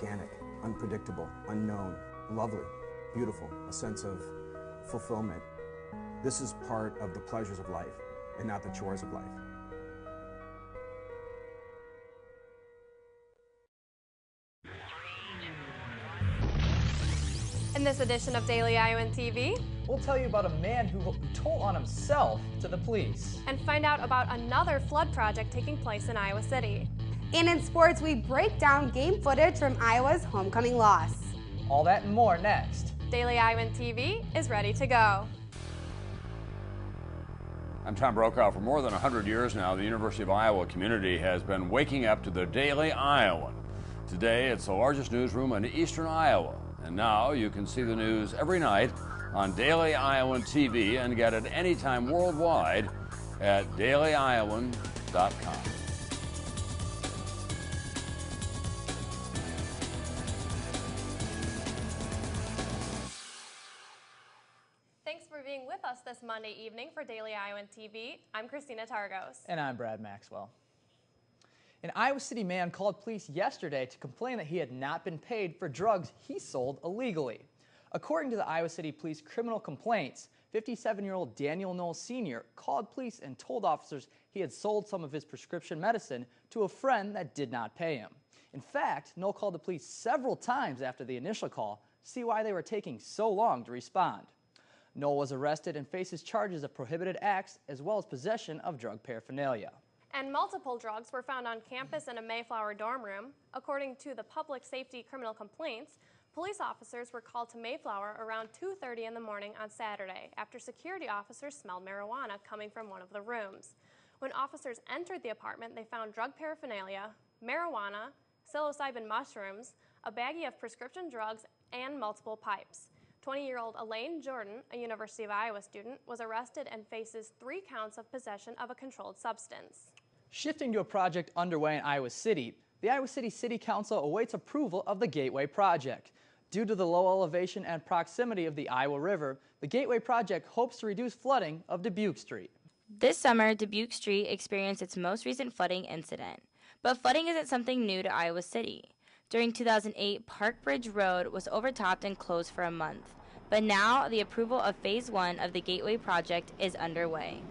organic, unpredictable, unknown, lovely, beautiful, a sense of fulfillment. This is part of the pleasures of life and not the chores of life. In this edition of Daily Iowan TV, we'll tell you about a man who told on himself to the police. And find out about another flood project taking place in Iowa City. And in sports, we break down game footage from Iowa's homecoming loss. All that and more next. Daily Iowan TV is ready to go. I'm Tom Brokaw. For more than 100 years now, the University of Iowa community has been waking up to the Daily Iowan. Today, it's the largest newsroom in eastern Iowa. And now you can see the news every night on Daily Iowan TV and get it anytime worldwide at dailyiowan.com. Thanks for being with us this Monday evening for Daily Iowan TV. I'm Christina Targos. And I'm Brad Maxwell. An Iowa City man called police yesterday to complain that he had not been paid for drugs he sold illegally. According to the Iowa City Police criminal complaints, 57-year-old Daniel Knoll Sr. called police and told officers he had sold some of his prescription medicine to a friend that did not pay him. In fact, Knoll called the police several times after the initial call to see why they were taking so long to respond. Knoll was arrested and faces charges of prohibited acts as well as possession of drug paraphernalia. And multiple drugs were found on campus in a Mayflower dorm room. According to the public safety criminal complaints, police officers were called to Mayflower around 2:30 in the morning on Saturday after security officers smelled marijuana coming from one of the rooms. When officers entered the apartment, they found drug paraphernalia, marijuana, psilocybin mushrooms, a baggie of prescription drugs, and multiple pipes. 20-year-old Elaine Jordan, a University of Iowa student, was arrested and faces 3 counts of possession of a controlled substance. Shifting to a project underway in Iowa City, the Iowa City City Council awaits approval of the Gateway Project. Due to the low elevation and proximity of the Iowa River, the Gateway Project hopes to reduce flooding of Dubuque Street. This summer, Dubuque Street experienced its most recent flooding incident. But flooding isn't something new to Iowa City. During 2008, Park Bridge Road was overtopped and closed for a month. But now, the approval of Phase 1 of the Gateway Project is underway.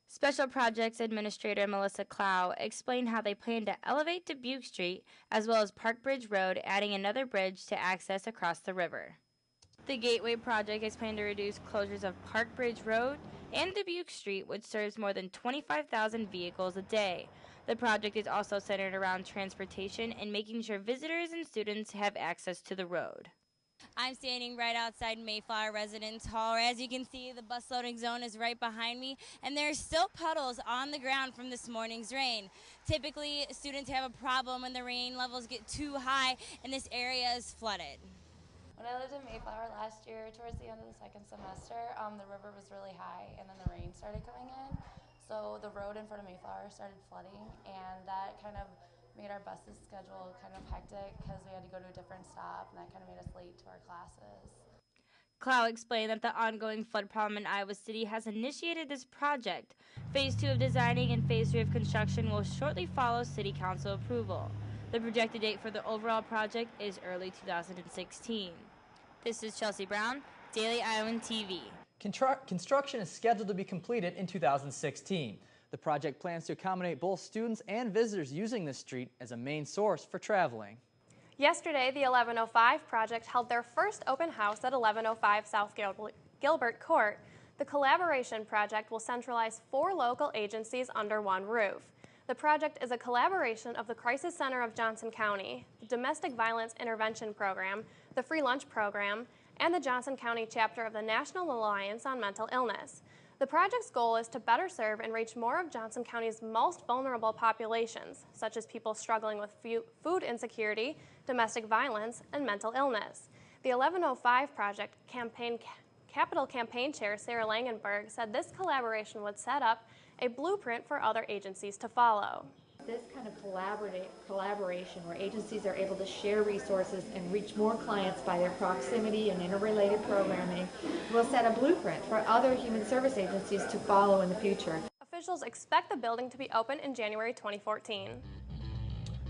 Special Projects Administrator Melissa Clow explained how they plan to elevate Dubuque Street as well as Park Bridge Road, adding another bridge to access across the river. The Gateway Project is planned to reduce closures of Park Bridge Road and Dubuque Street, which serves more than 25,000 vehicles a day. The project is also centered around transportation and making sure visitors and students have access to the road. I'm standing right outside Mayflower Residence Hall. As you can see, the bus loading zone is right behind me, and there are still puddles on the ground from this morning's rain. Typically, students have a problem when the rain levels get too high and this area is flooded. When I lived in Mayflower last year, towards the end of the second semester, the river was really high, and then the rain started coming in. So the road in front of Mayflower started flooding, and that kind of made our bus's schedule kind of hectic because we had to go to a different stop, and that kind of made us late to our classes. Clow explained that the ongoing flood problem in Iowa City has initiated this project. Phase 2 of designing and Phase 3 of construction will shortly follow City Council approval. The projected date for the overall project is early 2016. This is Chelsea Brown, Daily Iowan TV. Construction is scheduled to be completed in 2016. The project plans to accommodate both students and visitors using this street as a main source for traveling. Yesterday, the 1105 project held their first open house at 1105 South Gilbert Court. The collaboration project will centralize 4 local agencies under one roof. The project is a collaboration of the Crisis Center of Johnson County, the Domestic Violence Intervention Program, the Free Lunch Program, and the Johnson County chapter of the National Alliance on Mental Illness. The project's goal is to better serve and reach more of Johnson County's most vulnerable populations, such as people struggling with food insecurity, domestic violence, and mental illness. The 1105 project Capital Campaign Chair Sarah Langenberg said this collaboration would set up a blueprint for other agencies to follow. This kind of collaboration where agencies are able to share resources and reach more clients by their proximity and interrelated programming will set a blueprint for other human service agencies to follow in the future. Officials expect the building to be open in January 2014.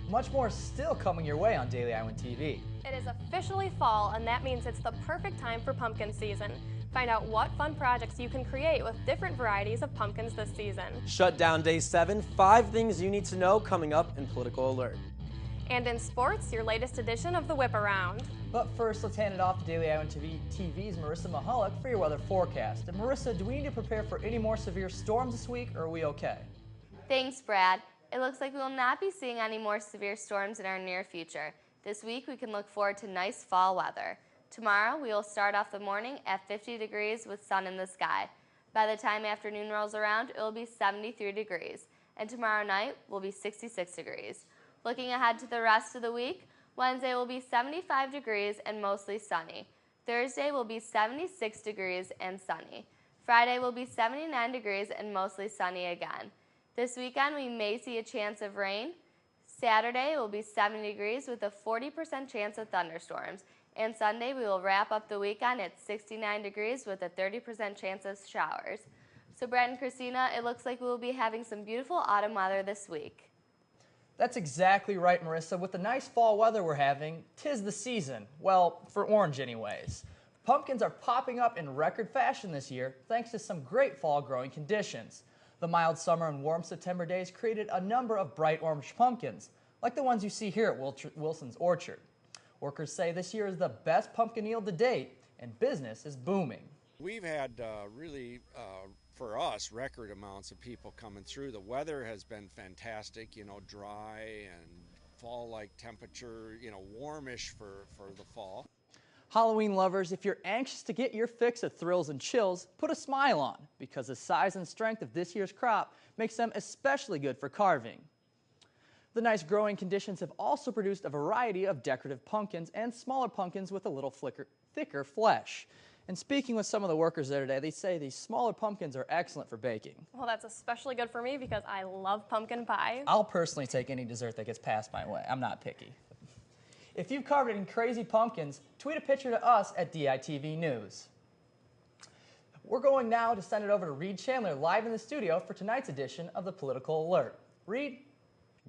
Much more is still coming your way on Daily Iowan TV. It is officially fall, and that means it's the perfect time for pumpkin season. Find out what fun projects you can create with different varieties of pumpkins this season. Shutdown Day 7, 5 things you need to know coming up in Political Alert. And in sports, your latest edition of the Whip Around. But first, let's hand it off to Daily Iowan TV's Marissa Mahalik for your weather forecast. And Marissa, do we need to prepare for any more severe storms this week, or are we okay? Thanks, Brad. It looks like we will not be seeing any more severe storms in our near future. This week, we can look forward to nice fall weather. Tomorrow, we will start off the morning at 50 degrees with sun in the sky. By the time afternoon rolls around, it will be 73 degrees. And tomorrow night will be 66 degrees. Looking ahead to the rest of the week, Wednesday will be 75 degrees and mostly sunny. Thursday will be 76 degrees and sunny. Friday will be 79 degrees and mostly sunny again. This weekend, we may see a chance of rain. Saturday will be 70 degrees with a 40% chance of thunderstorms. And Sunday, we will wrap up the weekend at 69 degrees with a 30% chance of showers. So Brad and Christina, it looks like we will be having some beautiful autumn weather this week. That's exactly right, Marissa. With the nice fall weather we're having, 'tis the season. Well, for orange anyways. Pumpkins are popping up in record fashion this year thanks to some great fall growing conditions. The mild summer and warm September days created a number of bright orange pumpkins, like the ones you see here at Wilson's Orchard. Workers say this year is the best pumpkin yield to date, and business is booming. We've had for us, record amounts of people coming through. The weather has been fantastic, dry and fall-like temperature, warmish for the fall. Halloween lovers, if you're anxious to get your fix of thrills and chills, put a smile on, because the size and strength of this year's crop makes them especially good for carving. The nice growing conditions have also produced a variety of decorative pumpkins and smaller pumpkins with a little thicker flesh. And speaking with some of the workers there today, they say these smaller pumpkins are excellent for baking. Well, that's especially good for me because I love pumpkin pie. I'll personally take any dessert that gets passed my way. I'm not picky. If you've carved any crazy pumpkins, tweet a picture to us at DITV News. We're going now to send it over to Reed Chandler live in the studio for tonight's edition of the Political Alert. Reed?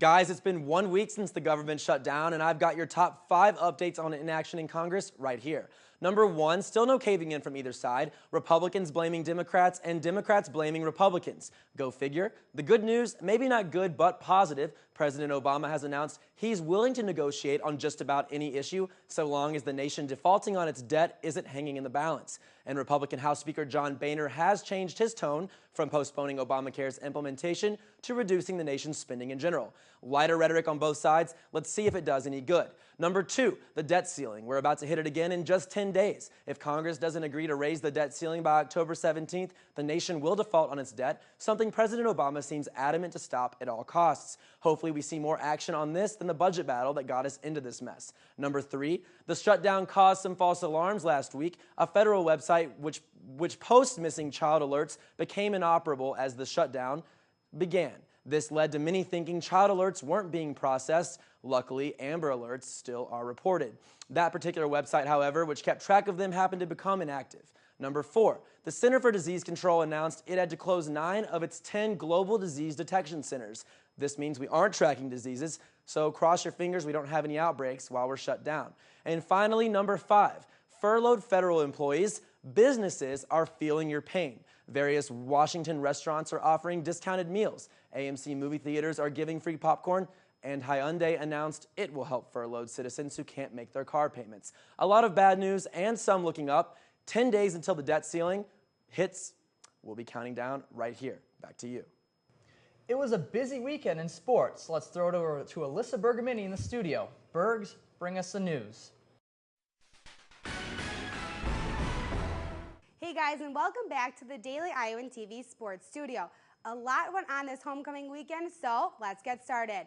Guys, it's been 1 week since the government shut down, and I've got your top 5 updates on inaction in Congress right here. Number 1, still no caving in from either side. Republicans blaming Democrats and Democrats blaming Republicans. Go figure. The good news, maybe not good, but positive. President Obama has announced he's willing to negotiate on just about any issue, so long as the nation defaulting on its debt isn't hanging in the balance. And Republican House Speaker John Boehner has changed his tone from postponing Obamacare's implementation to reducing the nation's spending in general. Lighter rhetoric on both sides. Let's see if it does any good. Number 2, the debt ceiling. We're about to hit it again in just 10 days. If Congress doesn't agree to raise the debt ceiling by October 17th, the nation will default on its debt, something President Obama seems adamant to stop at all costs. Hopefully we see more action on this than the budget battle that got us into this mess. Number 3, the shutdown caused some false alarms last week. A federal website which posts missing child alerts became inoperable as the shutdown began. This led to many thinking child alerts weren't being processed. Luckily, Amber Alerts still are reported. That particular website, however, which kept track of them, happened to become inactive. Number 4, the Center for Disease Control announced it had to close 9 of its 10 global disease detection centers. This means we aren't tracking diseases, so cross your fingers we don't have any outbreaks while we're shut down. And finally, number 5, furloughed federal employees. Businesses are feeling your pain. Various Washington restaurants are offering discounted meals. AMC movie theaters are giving free popcorn. And Hyundai announced it will help furloughed citizens who can't make their car payments. A lot of bad news and some looking up. 10 days until the debt ceiling hits. We'll be counting down right here. Back to you. It was a busy weekend in sports. Let's throw it over to Alyssa Bergamini in the studio. Bergs, bring us the news. Hey guys, and welcome back to the Daily Iowan TV Sports Studio. A lot went on this homecoming weekend, so let's get started.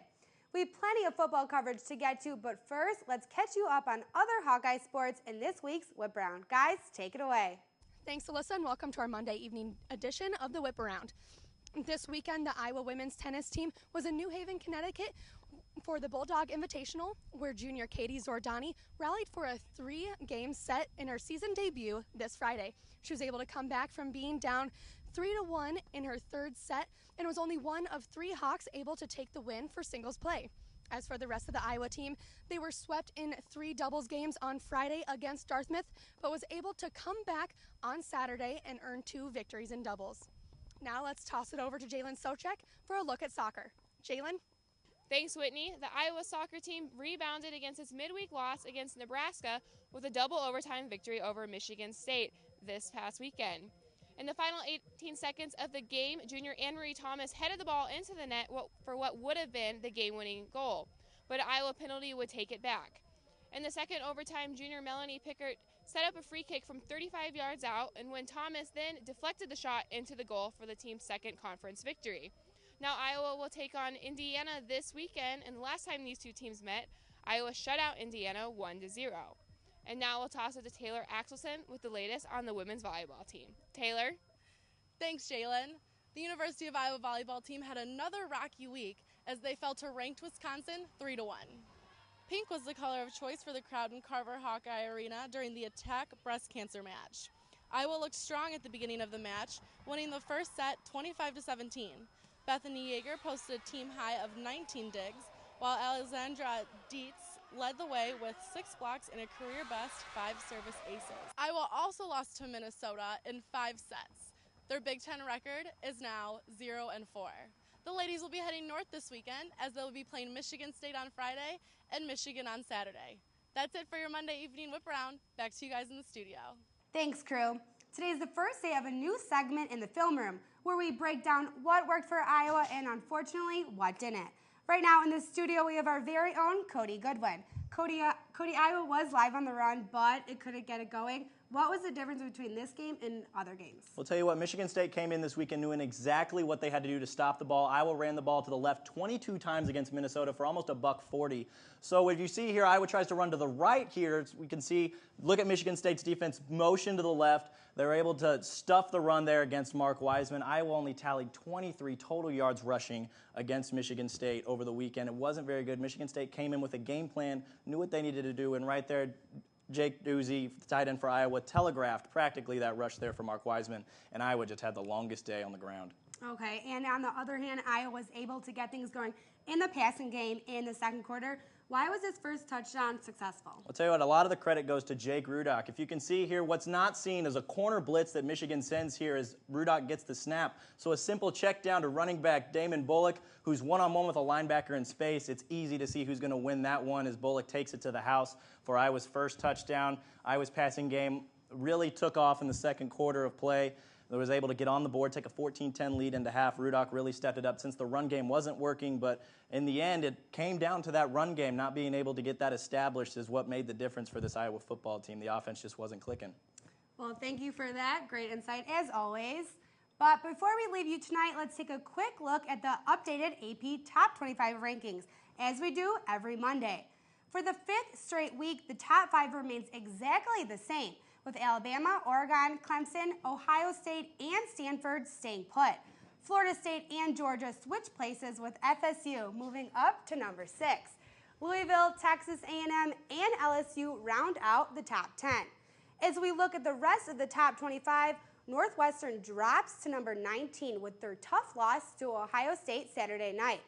We have plenty of football coverage to get to, but first, let's catch you up on other Hawkeye sports in this week's Whip Around. Guys, take it away. Thanks, Alyssa, and welcome to our Monday evening edition of the Whip Around. This weekend, the Iowa women's tennis team was in New Haven, Connecticut for the Bulldog Invitational, where junior Katie Zordani rallied for a 3-game set in her season debut this Friday. She was able to come back from being down 3-1 in her third set and was only one of 3 Hawks able to take the win for singles play. As for the rest of the Iowa team, they were swept in 3 doubles games on Friday against Dartmouth, but was able to come back on Saturday and earn 2 victories in doubles. Now let's toss it over to Jalen Socek for a look at soccer. Jalen? Thanks, Whitney. The Iowa soccer team rebounded against its midweek loss against Nebraska with a double overtime victory over Michigan State this past weekend. In the final 18 seconds of the game, junior Anne-Marie Thomas headed the ball into the net for what would have been the game-winning goal, but an Iowa penalty would take it back. In the second overtime, junior Melanie Pickert set up a free kick from 35 yards out, and when Thomas then deflected the shot into the goal for the team's second conference victory. Now Iowa will take on Indiana this weekend, and the last time these two teams met, Iowa shut out Indiana 1-0. And now we'll toss it to Taylor Axelson with the latest on the women's volleyball team. Taylor? Thanks, Jalen. The University of Iowa volleyball team had another rocky week as they fell to ranked Wisconsin 3-1. Pink was the color of choice for the crowd in Carver Hawkeye Arena during the Attack breast cancer match. Iowa looked strong at the beginning of the match, winning the first set 25-17. Bethany Yeager posted a team high of 19 digs, while Alexandra Dietz led the way with 6 blocks and a career-best 5 service aces. Iowa also lost to Minnesota in 5 sets. Their Big Ten record is now 0-4. The ladies will be heading north this weekend as they'll be playing Michigan State on Friday and Michigan on Saturday. That's it for your Monday evening whip around. Back to you guys in the studio. Thanks, crew. Today is the first day of a new segment in the film room where we break down what worked for Iowa and unfortunately what didn't. Right now in the studio we have our very own Cody Goodwin. Cody, Iowa was live on the run, but it couldn't get it going. What was the difference between this game and other games? I'll tell you what, Michigan State came in this weekend knowing exactly what they had to do to stop the ball. Iowa ran the ball to the left 22 times against Minnesota for almost $140. So if you see here, Iowa tries to run to the right here. We can see, look at Michigan State's defense, motion to the left. They're able to stuff the run there against Mark Wiseman. Iowa only tallied 23 total yards rushing against Michigan State over the weekend. It wasn't very good. Michigan State came in with a game plan, knew what they needed to do, and right there, Jake Doozy, the tight end for Iowa, telegraphed practically that rush there for Mark Wiseman, and Iowa just had the longest day on the ground. Okay, and on the other hand, Iowa was able to get things going in the passing game in the second quarter. Why was his first touchdown successful? I'll tell you what, a lot of the credit goes to Jake Rudock. If you can see here, what's not seen is a corner blitz that Michigan sends here as Rudock gets the snap. So a simple check down to running back Damon Bullock, who's one-on-one with a linebacker in space. It's easy to see who's going to win that one as Bullock takes it to the house for Iowa's first touchdown. Iowa's passing game really took off in the second quarter of play. They was able to get on the board, take a 14-10 lead into half. Rudock really stepped it up since the run game wasn't working, but in the end, it came down to that run game. Not being able to get that established is what made the difference for this Iowa football team. The offense just wasn't clicking. Well, thank you for that. Great insight, as always. But before we leave you tonight, let's take a quick look at the updated AP Top 25 rankings, as we do every Monday. For the 5th straight week, the top 5 remains exactly the same, with Alabama, Oregon, Clemson, Ohio State, and Stanford staying put. Florida State and Georgia switch places with FSU moving up to number 6. Louisville, Texas A&M, and LSU round out the top 10. As we look at the rest of the top 25, Northwestern drops to number 19 with their tough loss to Ohio State Saturday night.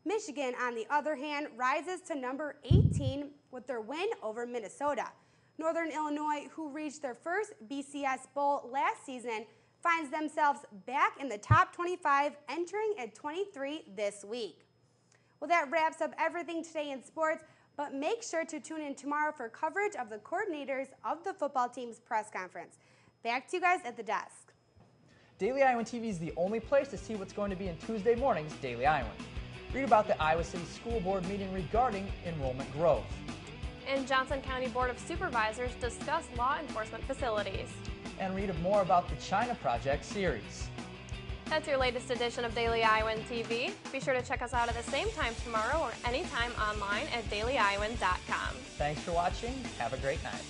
Michigan, on the other hand, rises to number 18 with their win over Minnesota. Northern Illinois, who reached their first BCS Bowl last season, finds themselves back in the top 25, entering at 23 this week. Well, that wraps up everything today in sports, but make sure to tune in tomorrow for coverage of the coordinators of the football team's press conference. Back to you guys at the desk. Daily Iowan TV is the only place to see what's going to be in Tuesday morning's Daily Iowan. Read about the Iowa City School Board meeting regarding enrollment growth. And Johnson County Board of Supervisors discuss law enforcement facilities. And read more about the China Project series. That's your latest edition of Daily Iowan TV. Be sure to check us out at the same time tomorrow or anytime online at dailyiowan.com. Thanks for watching. Have a great night.